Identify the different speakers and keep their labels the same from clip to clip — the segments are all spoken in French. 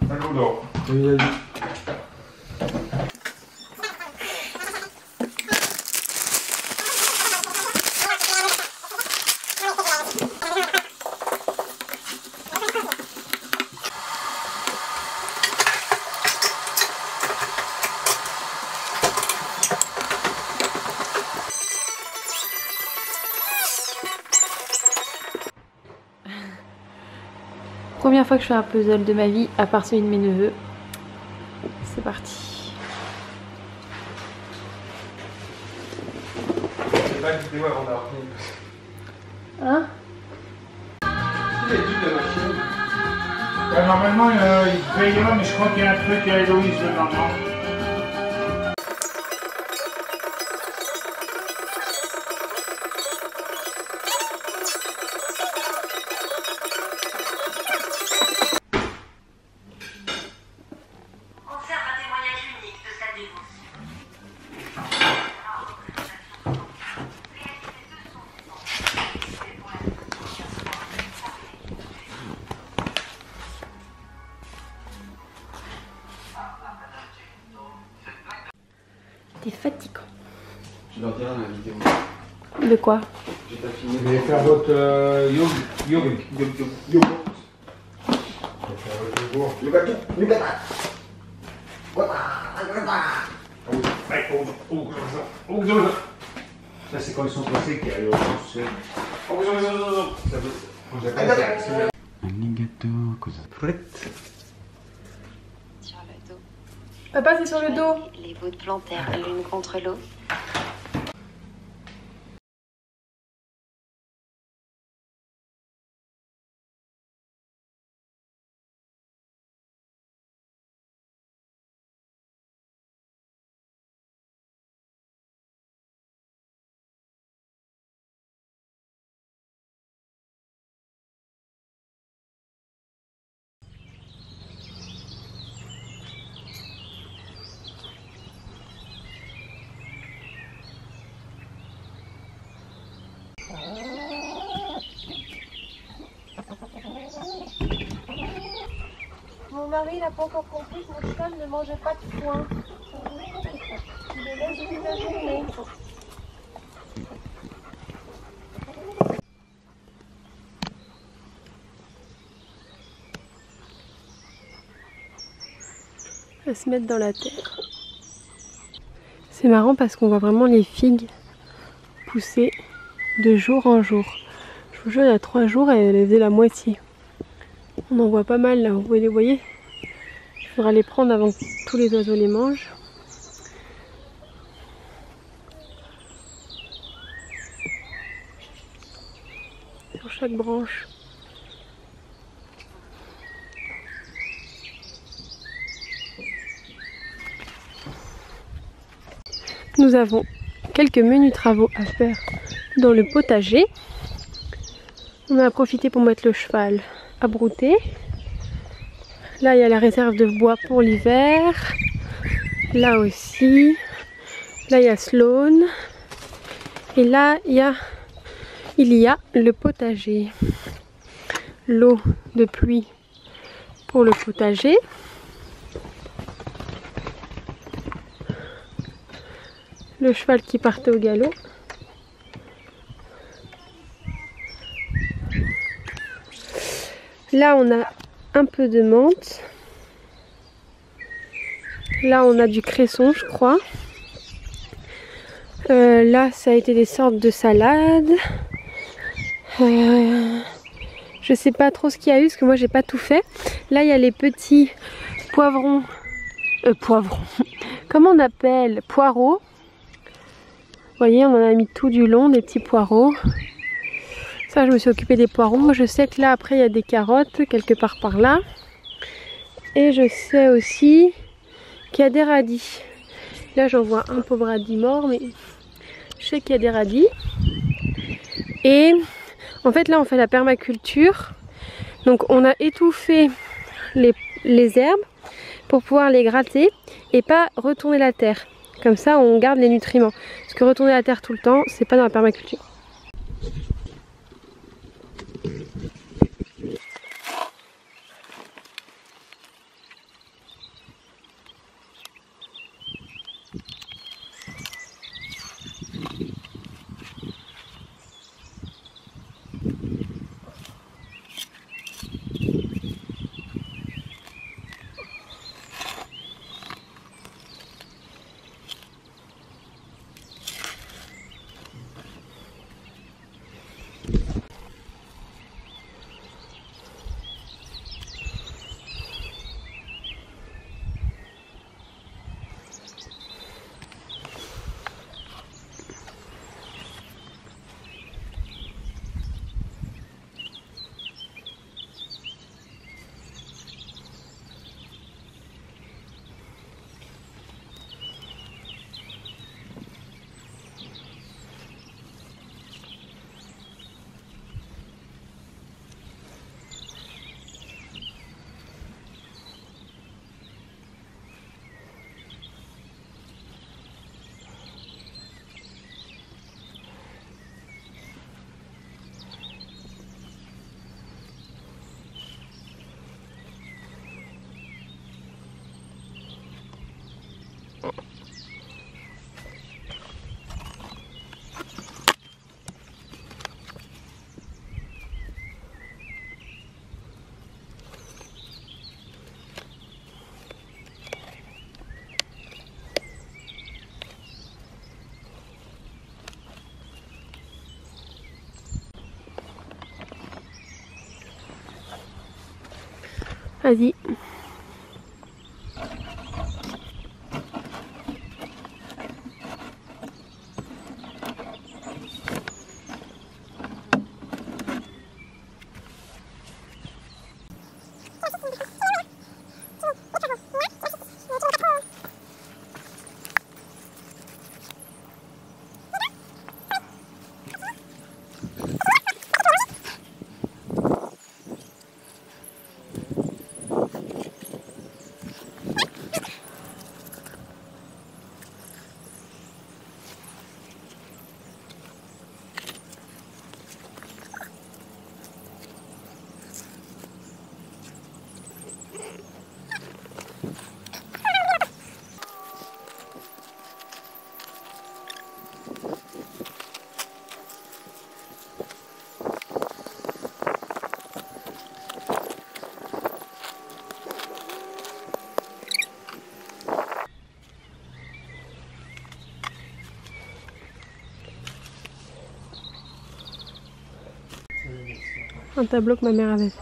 Speaker 1: Saludo.
Speaker 2: Première fois que je fais un puzzle de ma vie, à part celui de mes neveux. C'est parti.
Speaker 1: C'est pas quitté avant d'avoir fini.
Speaker 2: Hein?
Speaker 1: Normalement, il devait y avoir, mais je crois qu'il y a un truc à Héloïse dedans, non?
Speaker 2: T'es fatigant.
Speaker 3: Je leur dirai dans la vidéo.
Speaker 2: De quoi?
Speaker 3: J'ai pas filmé.
Speaker 1: Vous allez faire votre yogourt. Je vais faire votre yogourt. Ça c'est quand ils sont passés qu'il y a le
Speaker 3: Alligator, cosa frette.
Speaker 4: Sur le dos.
Speaker 2: Papa, c'est sur le dos.
Speaker 4: Les bouts de plantèrent l'une contre l'autre.
Speaker 2: Mon mari n'a pas encore compris que mon cheval ne mangeait pas de foin. Il le laisse toute la journée. Il va se mettre dans la terre. C'est marrant parce qu'on voit vraiment les figues pousser de jour en jour. Je vous jure, il y a 3 jours, elles faisaient la moitié. On en voit pas mal là, vous les voyez? Il faudra les prendre avant que tous les oiseaux les mangent. Sur chaque branche. Nous avons quelques menus travaux à faire dans le potager. On a profité pour mettre le cheval à brouter. Là, il y a la réserve de bois pour l'hiver. Là aussi. Là, il y a Sloan. Et là, il y a le potager. L'eau de pluie pour le potager. Le cheval qui partait au galop. Là, on a un peu de menthe. Là, on a du cresson, je crois. Là, ça a été des sortes de salades. Je sais pas trop ce qu'il y a eu, parce que moi, j'ai pas tout fait. Là, il y a les petits poivrons. Poivrons. Comment on appelle? Poireaux. Vous voyez, on en a mis tout du long, des petits poireaux. Ça, je me suis occupée des poireaux. Je sais que là, après, il y a des carottes, quelque part par là. Et je sais aussi qu'il y a des radis. Là, j'en vois un pauvre radis mort, mais je sais qu'il y a des radis. Et en fait, là, on fait la permaculture. Donc, on a étouffé les herbes pour pouvoir les gratter et pas retourner la terre. Comme ça, on garde les nutriments. Parce que retourner la terre tout le temps, c'est pas dans la permaculture. Vas-y. Un tableau que ma mère avait fait.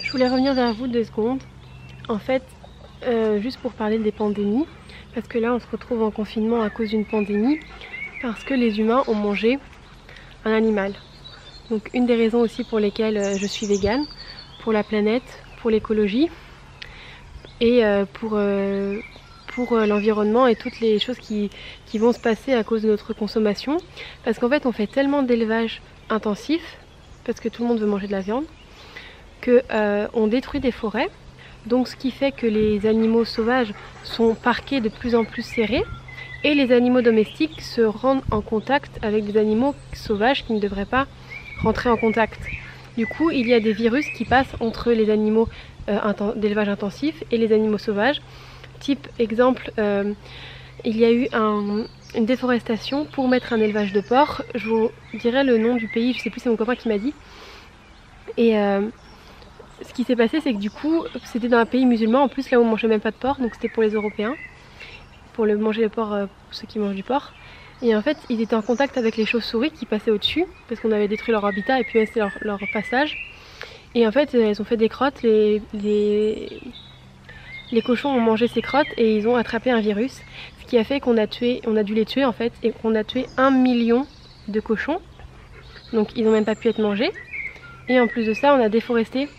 Speaker 2: Je voulais revenir vers vous 2 secondes. En fait, juste pour parler des pandémies, parce que là on se retrouve en confinement à cause d'une pandémie, parce que les humains ont mangé un animal. Donc une des raisons aussi pour lesquelles je suis végane, pour la planète, pour l'écologie et pour l'environnement et toutes les choses qui vont se passer à cause de notre consommation. Parce qu'en fait on fait tellement d'élevage intensif, parce que tout le monde veut manger de la viande, qu'on détruit des forêts. Donc ce qui fait que les animaux sauvages sont parqués de plus en plus serrés et les animaux domestiques se rendent en contact avec des animaux sauvages qui ne devraient pas rentrer en contact. Du coup il y a des virus qui passent entre les animaux d'élevage intensif et les animaux sauvages. Type exemple, il y a eu une déforestation pour mettre un élevage de porc. Je vous dirai le nom du pays, je sais plus, c'est mon copain qui m'a dit. Et ce qui s'est passé, c'est que du coup, c'était dans un pays musulman, en plus là où on mangeait même pas de porc, donc c'était pour les Européens, pour manger le porc, pour ceux qui mangent du porc. Et en fait, ils étaient en contact avec les chauves-souris qui passaient au-dessus, parce qu'on avait détruit leur habitat et puis c'était leur passage. Et en fait, elles ont fait des crottes, les cochons ont mangé ces crottes et ils ont attrapé un virus, ce qui a fait qu'on a dû les tuer en fait, et qu'on a tué 1 million de cochons. Donc ils n'ont même pas pu être mangés. Et en plus de ça, on a déforesté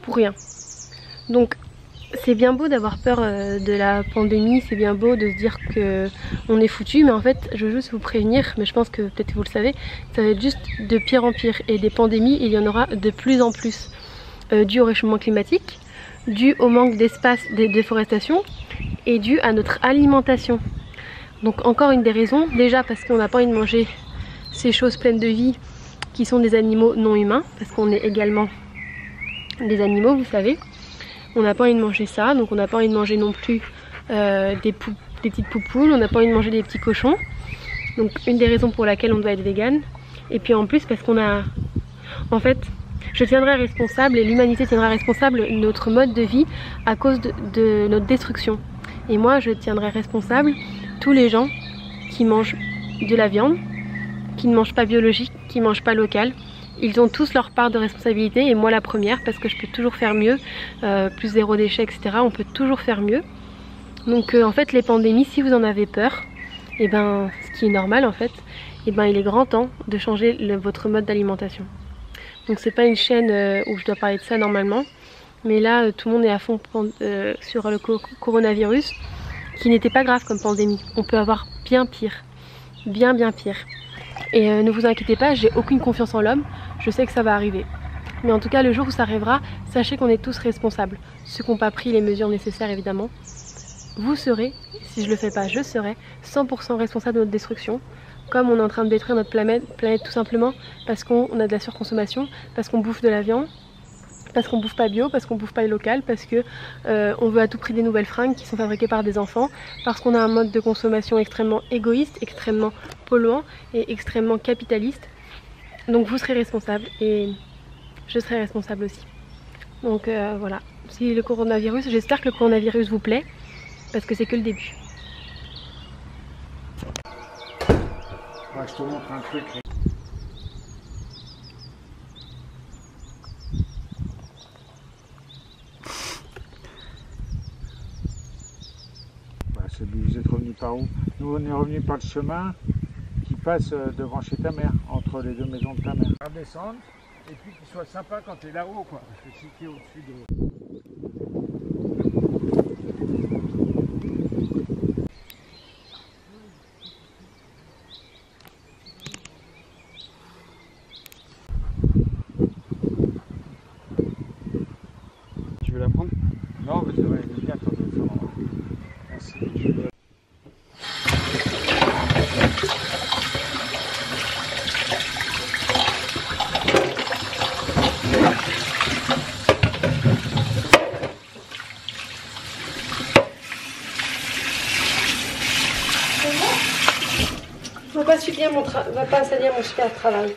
Speaker 2: pour rien. Donc c'est bien beau d'avoir peur de la pandémie, c'est bien beau de se dire qu'on est foutu, mais en fait je veux juste vous prévenir, mais je pense que peut-être que vous le savez, ça va être juste de pire en pire. Et des pandémies, il y en aura de plus en plus, dû au réchauffement climatique, dû au manque d'espace de déforestation et dû à notre alimentation. Donc encore une des raisons, déjà parce qu'on n'a pas envie de manger ces choses pleines de vie qui sont des animaux non humains, parce qu'on est également des animaux, vous savez. On n'a pas envie de manger ça, donc on n'a pas envie de manger non plus des petites poupoules, on n'a pas envie de manger des petits cochons. Donc une des raisons pour laquelle on doit être végane. Et puis en plus parce qu'on a... En fait, je tiendrai responsable et l'humanité tiendra responsable notre mode de vie à cause de notre destruction. Et moi je tiendrai responsable tous les gens qui mangent de la viande, qui ne mangent pas biologique, qui ne mangent pas local. Ils ont tous leur part de responsabilité et moi la première, parce que je peux toujours faire mieux, plus 0 déchet, etc. On peut toujours faire mieux. Donc en fait les pandémies, si vous en avez peur, et ben ce qui est normal en fait, et ben il est grand temps de changer votre mode d'alimentation. Donc c'est pas une chaîne où je dois parler de ça normalement, mais là tout le monde est à fond sur le coronavirus, qui n'était pas grave comme pandémie. On peut avoir bien pire, bien pire. Et ne vous inquiétez pas, j'ai aucune confiance en l'homme, je sais que ça va arriver. Mais en tout cas le jour où ça arrivera, sachez qu'on est tous responsables. Ceux qui n'ont pas pris les mesures nécessaires évidemment. Vous serez, si je le fais pas, je serai 100% responsable de notre destruction. Comme on est en train de détruire notre planète tout simplement parce qu'on a de la surconsommation, parce qu'on bouffe de la viande, parce qu'on bouffe pas bio, parce qu'on bouffe pas local, parce que on veut à tout prix des nouvelles fringues qui sont fabriquées par des enfants, parce qu'on a un mode de consommation extrêmement égoïste, extrêmement polluant et extrêmement capitaliste. Donc vous serez responsable et je serai responsable aussi. Donc voilà, si le coronavirus, j'espère que le coronavirus vous plaît, parce que c'est que le début.
Speaker 1: Ah, je te montre un truc. Bah, c'est vous êtes revenu par où? Nous on est revenu par le chemin qui passe devant chez ta mère, entre les deux maisons de ta mère. On va descendre et puis qu'il soit sympa quand tu es là-haut quoi. Parce que si tu es au-dessus de.
Speaker 3: Tu veux la prendre?
Speaker 1: Non, mais ouais, viens ton téléphone. Merci.
Speaker 2: On va pas salir mon super travail.